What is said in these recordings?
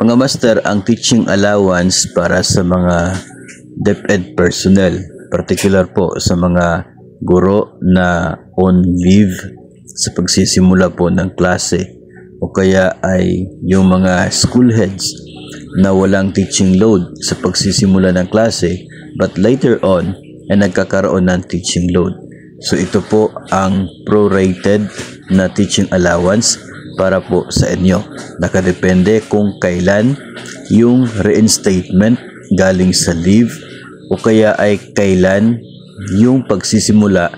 Mga master, ang teaching allowance para sa mga DepEd personnel, particular po sa mga guro na on leave sa pagsisimula po ng klase, o kaya ay yung mga school heads na walang teaching load sa pagsisimula ng klase but later on ay nagkakaroon ng teaching load. So ito po ang prorated na teaching allowance para po sa inyo. Nakadepende kung kailan yung reinstatement galing sa leave o kaya ay kailan yung pagsisimula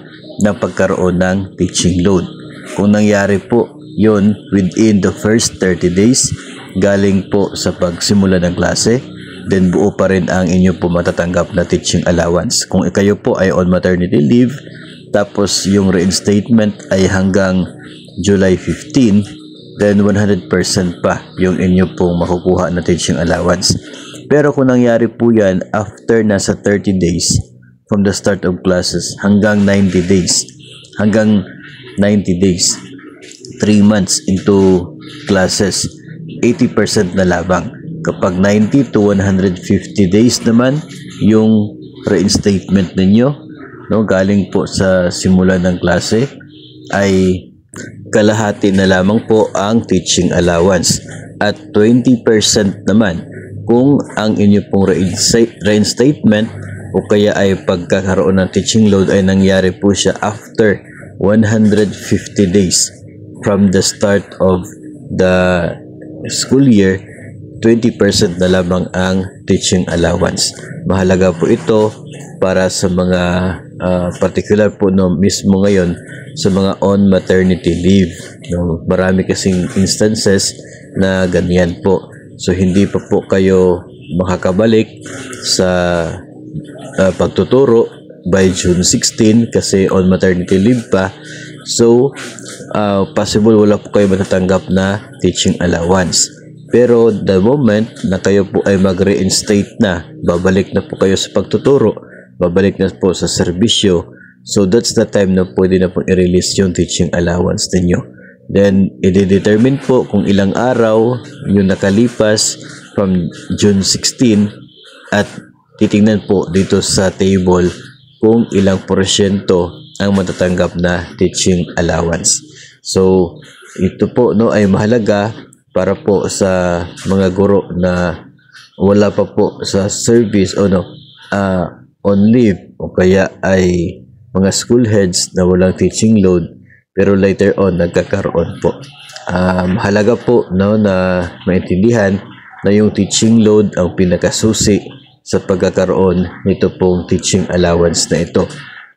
ng pagkaroon ng teaching load. Kung nangyari po yun within the first 30 days galing po sa pagsimula ng klase, then buo pa rin ang inyo po matatanggap na teaching allowance. Kung kayo po ay on maternity leave, tapos yung reinstatement ay hanggang July 15, then 100% pa yung inyo pong makukuha na teaching allowance. Pero kung nangyari po yan after nasa 30 days from the start of classes hanggang 90 days, 3 months into classes, 80% na labang. Kapag 90 to 150 days naman yung reinstatement ninyo, no, galing po sa simula ng klase, ay kalahati na lamang po ang teaching allowance. At 20% naman kung ang inyo pong reinstatement o kaya ay pagkakaroon ng teaching load ay nangyari po siya after 150 days from the start of the school year, 20% na lamang ang teaching allowance. Mahalaga po ito para sa mga particular po no, mismo ngayon sa mga on maternity leave. No, marami kasing instances na ganyan po. So hindi pa po kayo makakabalik sa pagtuturo by June 16 kasi on maternity leave pa. So possible wala po kayo matatanggap na teaching allowance. Pero the moment na kayo po ay mag-reinstate na, babalik na po kayo sa pagtuturo, babalik na po sa serbisyo, so that's the time na pwede na po i-release yung teaching allowance ninyo. Then, i-determine po kung ilang araw yung nakalipas from June 16 at titingnan po dito sa table kung ilang porsyento ang matatanggap na teaching allowance. So, ito po no ay mahalaga para po sa mga guro na wala pa po sa service o on leave o kaya ay mga school heads na walang teaching load pero later on nagkakaroon po. Mahalaga po no na maintindihan na yung teaching load ang pinakasusi sa pagkakaroon nito pong teaching allowance na ito.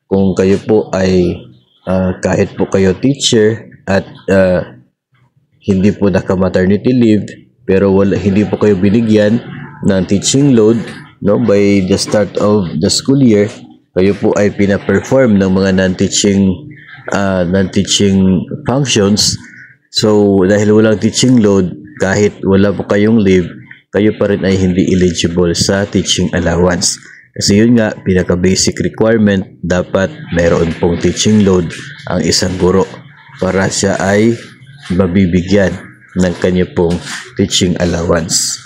Kung kayo po ay kahit po kayo teacher at hindi po naka-maternity leave pero hindi po kayo binigyan ng teaching load no by the start of the school year, kayo po ay pina-perform ng mga non-teaching functions. So dahil walang teaching load, kahit wala po kayong leave, kayo pa rin ay hindi eligible sa teaching allowance. Kasi yun nga, pinaka-basic requirement, dapat mayroon pong teaching load ang isang guro para siya ay mabibigyan ng kanya pong teaching allowance.